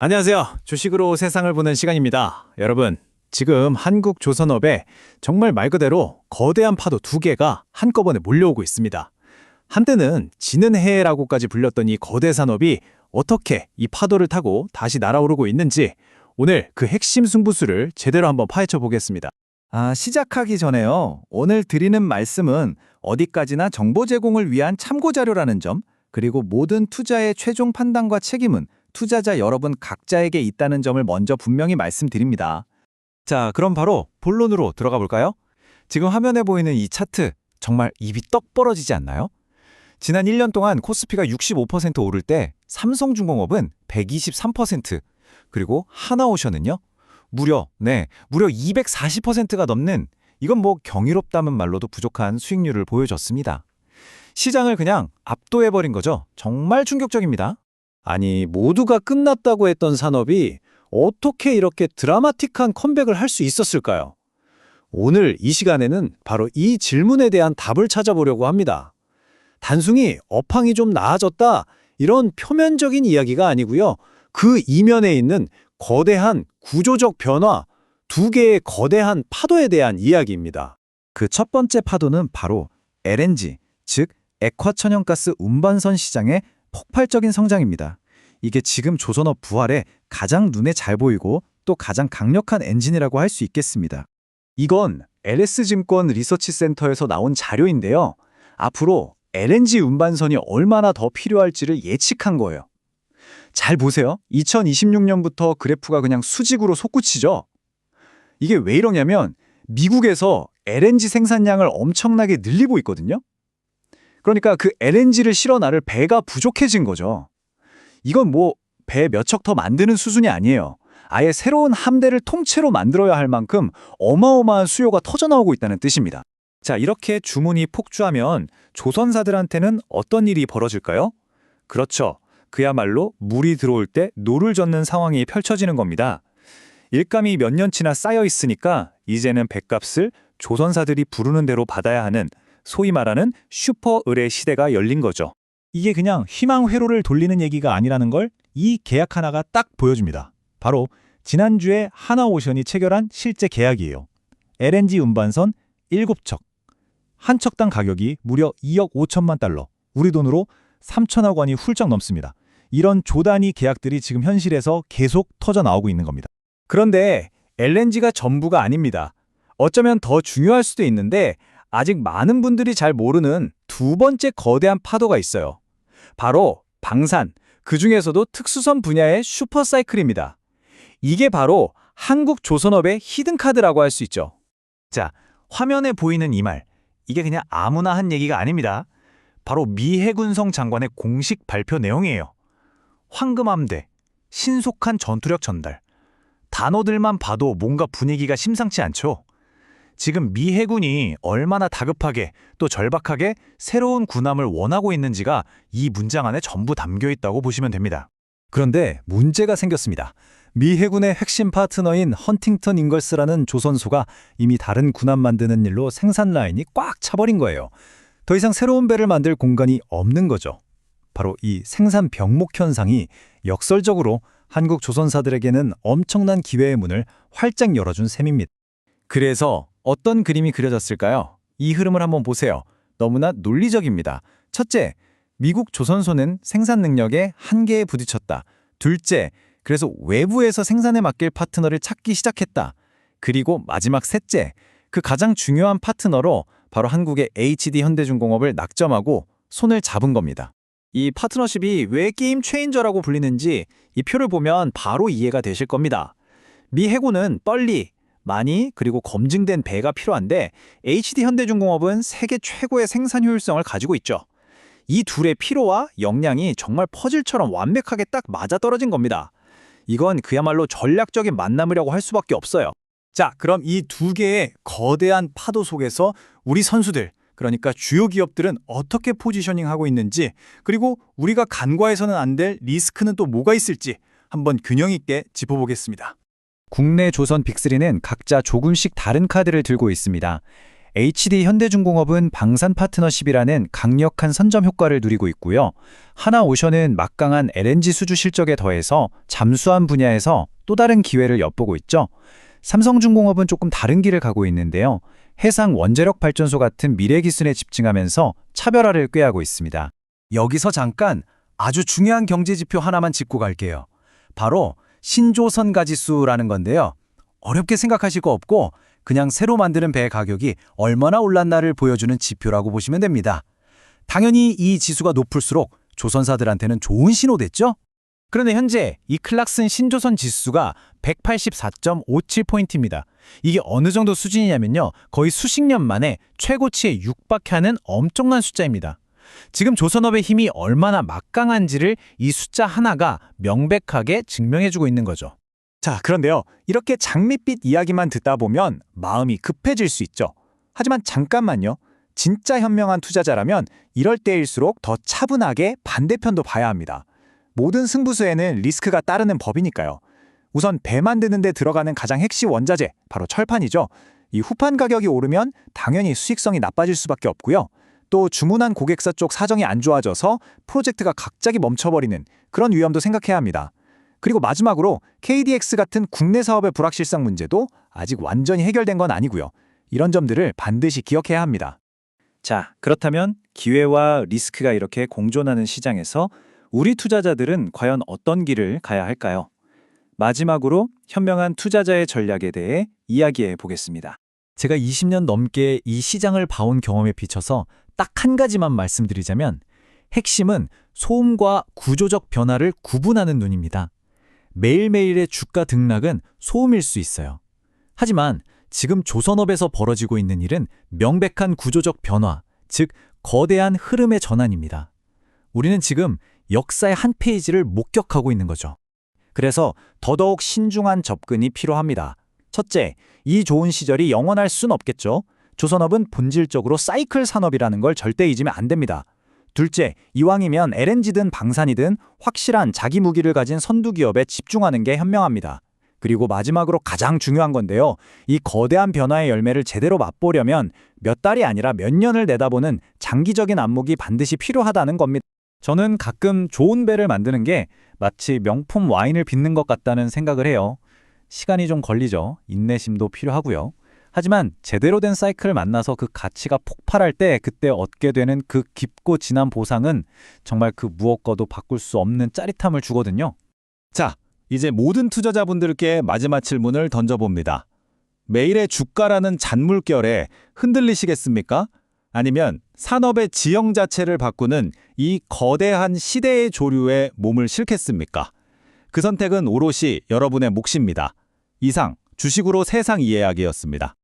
안녕하세요. 주식으로 세상을 보는 시간입니다. 여러분, 지금 한국 조선업에 정말 말 그대로 거대한 파도 두 개가 한꺼번에 몰려오고 있습니다. 한때는 지는 해라고까지 불렸던 이 거대 산업이 어떻게 이 파도를 타고 다시 날아오르고 있는지 오늘 그 핵심 승부수를 제대로 한번 파헤쳐 보겠습니다. 시작하기 전에요. 오늘 드리는 말씀은 어디까지나 정보 제공을 위한 참고 자료라는 점, 그리고 모든 투자의 최종 판단과 책임은 투자자 여러분 각자에게 있다는 점을 먼저 분명히 말씀드립니다. 자, 그럼 바로 본론으로 들어가 볼까요? 지금 화면에 보이는 이 차트, 정말 입이 떡 벌어지지 않나요? 지난 1년 동안 코스피가 65% 오를 때 삼성중공업은 123%, 그리고 하나오션은요? 무려 240%가 넘는, 이건 뭐 경이롭다는 말로도 부족한 수익률을 보여줬습니다. 시장을 그냥 압도해버린 거죠. 정말 충격적입니다. 아니, 모두가 끝났다고 했던 산업이 어떻게 이렇게 드라마틱한 컴백을 할 수 있었을까요? 오늘 이 시간에는 바로 이 질문에 대한 답을 찾아보려고 합니다. 단순히 업황이 좀 나아졌다, 이런 표면적인 이야기가 아니고요. 그 이면에 있는 거대한 구조적 변화, 두 개의 거대한 파도에 대한 이야기입니다. 그 첫 번째 파도는 바로 LNG, 즉 액화천연가스 운반선 시장의 폭발적인 성장입니다. 이게 지금 조선업 부활에 가장 눈에 잘 보이고 또 가장 강력한 엔진이라고 할 수 있겠습니다. 이건 LS증권 리서치센터에서 나온 자료인데요. 앞으로 LNG 운반선이 얼마나 더 필요할지를 예측한 거예요. 잘 보세요. 2026년부터 그래프가 그냥 수직으로 솟구치죠. 이게 왜 이러냐면 미국에서 LNG 생산량을 엄청나게 늘리고 있거든요. 그러니까 그 LNG를 실어 나를 배가 부족해진 거죠. 이건 뭐 배 몇 척 더 만드는 수준이 아니에요. 아예 새로운 함대를 통째로 만들어야 할 만큼 어마어마한 수요가 터져나오고 있다는 뜻입니다. 자, 이렇게 주문이 폭주하면 조선사들한테는 어떤 일이 벌어질까요? 그렇죠. 그야말로 물이 들어올 때 노를 젓는 상황이 펼쳐지는 겁니다. 일감이 몇 년치나 쌓여 있으니까 이제는 배값을 조선사들이 부르는 대로 받아야 하는, 소위 말하는 슈퍼 을의 시대가 열린 거죠. 이게 그냥 희망 회로를 돌리는 얘기가 아니라는 걸 이 계약 하나가 딱 보여줍니다. 바로 지난주에 하나오션이 체결한 실제 계약이에요. LNG 운반선 7척. 한 척당 가격이 무려 2억 5천만 달러. 우리 돈으로 3천억 원이 훌쩍 넘습니다. 이런 조단위 계약들이 지금 현실에서 계속 터져 나오고 있는 겁니다. 그런데 LNG가 전부가 아닙니다. 어쩌면 더 중요할 수도 있는데 아직 많은 분들이 잘 모르는 두 번째 거대한 파도가 있어요. 바로 방산, 그중에서도 특수선 분야의 슈퍼사이클입니다. 이게 바로 한국 조선업의 히든카드라고 할 수 있죠. 자, 화면에 보이는 이 말, 이게 그냥 아무나 한 얘기가 아닙니다. 바로 미 해군성 장관의 공식 발표 내용이에요. 황금함대, 신속한 전투력 전달. 단어들만 봐도 뭔가 분위기가 심상치 않죠? 지금 미 해군이 얼마나 다급하게 또 절박하게 새로운 군함을 원하고 있는지가 이 문장 안에 전부 담겨 있다고 보시면 됩니다. 그런데 문제가 생겼습니다. 미 해군의 핵심 파트너인 헌팅턴 잉걸스라는 조선소가 이미 다른 군함 만드는 일로 생산 라인이 꽉 차버린 거예요. 더 이상 새로운 배를 만들 공간이 없는 거죠. 바로 이 생산 병목 현상이 역설적으로 한국 조선사들에게는 엄청난 기회의 문을 활짝 열어준 셈입니다. 그래서 어떤 그림이 그려졌을까요? 이 흐름을 한번 보세요. 너무나 논리적입니다. 첫째, 미국 조선소는 생산 능력의 한계에 부딪혔다. 둘째, 그래서 외부에서 생산에 맡길 파트너를 찾기 시작했다. 그리고 마지막 셋째, 그 가장 중요한 파트너로 바로 한국의 HD 현대중공업을 낙점하고 손을 잡은 겁니다. 이 파트너십이 왜 게임 체인저라고 불리는지 이 표를 보면 바로 이해가 되실 겁니다. 미 해군은 빨리, 많이, 그리고 검증된 배가 필요한데 HD 현대중공업은 세계 최고의 생산 효율성을 가지고 있죠. 이 둘의 필요와 역량이 정말 퍼즐처럼 완벽하게 딱 맞아떨어진 겁니다. 이건 그야말로 전략적인 만남이라고 할 수밖에 없어요. 자, 그럼 이 두 개의 거대한 파도 속에서 우리 선수들, 그러니까 주요 기업들은 어떻게 포지셔닝하고 있는지, 그리고 우리가 간과해서는 안 될 리스크는 또 뭐가 있을지 한번 균형 있게 짚어보겠습니다. 국내 조선 빅3는 각자 조금씩 다른 카드를 들고 있습니다. HD 현대중공업은 방산 파트너십이라는 강력한 선점 효과를 누리고 있고요. 하나오션은 막강한 LNG 수주 실적에 더해서 잠수함 분야에서 또 다른 기회를 엿보고 있죠. 삼성중공업은 조금 다른 길을 가고 있는데요. 해상 원자력 발전소 같은 미래 기술에 집중하면서 차별화를 꾀하고 있습니다. 여기서 잠깐 아주 중요한 경제 지표 하나만 짚고 갈게요. 바로 신조선 가지수라는 건데요. 어렵게 생각하실 거 없고 그냥 새로 만드는 배 가격이 얼마나 올랐나를 보여주는 지표라고 보시면 됩니다. 당연히 이 지수가 높을수록 조선사들한테는 좋은 신호됐죠? 그런데 현재 이 클락슨 신조선 지수가 184.57포인트입니다. 이게 어느 정도 수준이냐면요. 거의 수십 년 만에 최고치에 육박하는 엄청난 숫자입니다. 지금 조선업의 힘이 얼마나 막강한지를 이 숫자 하나가 명백하게 증명해주고 있는 거죠. 자, 그런데요. 이렇게 장밋빛 이야기만 듣다 보면 마음이 급해질 수 있죠. 하지만 잠깐만요. 진짜 현명한 투자자라면 이럴 때일수록 더 차분하게 반대편도 봐야 합니다. 모든 승부수에는 리스크가 따르는 법이니까요. 우선 배 만드는 데 들어가는 가장 핵심 원자재, 바로 철판이죠. 이 후판 가격이 오르면 당연히 수익성이 나빠질 수밖에 없고요. 또 주문한 고객사 쪽 사정이 안 좋아져서 프로젝트가 갑자기 멈춰버리는 그런 위험도 생각해야 합니다. 그리고 마지막으로 KDX 같은 국내 사업의 불확실성 문제도 아직 완전히 해결된 건 아니고요. 이런 점들을 반드시 기억해야 합니다. 자, 그렇다면 기회와 리스크가 이렇게 공존하는 시장에서 우리 투자자들은 과연 어떤 길을 가야 할까요? 마지막으로 현명한 투자자의 전략에 대해 이야기해 보겠습니다. 제가 20년 넘게 이 시장을 봐온 경험에 비춰서 딱 한 가지만 말씀드리자면 핵심은 소음과 구조적 변화를 구분하는 눈입니다. 매일매일의 주가 등락은 소음일 수 있어요. 하지만 지금 조선업에서 벌어지고 있는 일은 명백한 구조적 변화, 즉 거대한 흐름의 전환입니다. 우리는 지금 역사의 한 페이지를 목격하고 있는 거죠. 그래서 더더욱 신중한 접근이 필요합니다. 첫째, 이 좋은 시절이 영원할 순 없겠죠. 조선업은 본질적으로 사이클 산업이라는 걸 절대 잊으면 안 됩니다. 둘째, 이왕이면 LNG든 방산이든 확실한 자기 무기를 가진 선두 기업에 집중하는 게 현명합니다. 그리고 마지막으로 가장 중요한 건데요. 이 거대한 변화의 열매를 제대로 맛보려면 몇 달이 아니라 몇 년을 내다보는 장기적인 안목이 반드시 필요하다는 겁니다. 저는 가끔 좋은 배를 만드는 게 마치 명품 와인을 빚는 것 같다는 생각을 해요. 시간이 좀 걸리죠. 인내심도 필요하고요. 하지만 제대로 된 사이클을 만나서 그 가치가 폭발할 때 그때 얻게 되는 그 깊고 진한 보상은 정말 그 무엇과도 바꿀 수 없는 짜릿함을 주거든요. 자, 이제 모든 투자자분들께 마지막 질문을 던져봅니다. 매일의 주가라는 잔물결에 흔들리시겠습니까? 아니면 산업의 지형 자체를 바꾸는 이 거대한 시대의 조류에 몸을 실겠습니까? 그 선택은 오롯이 여러분의 몫입니다. 이상 주식으로 세상 이해하기였습니다.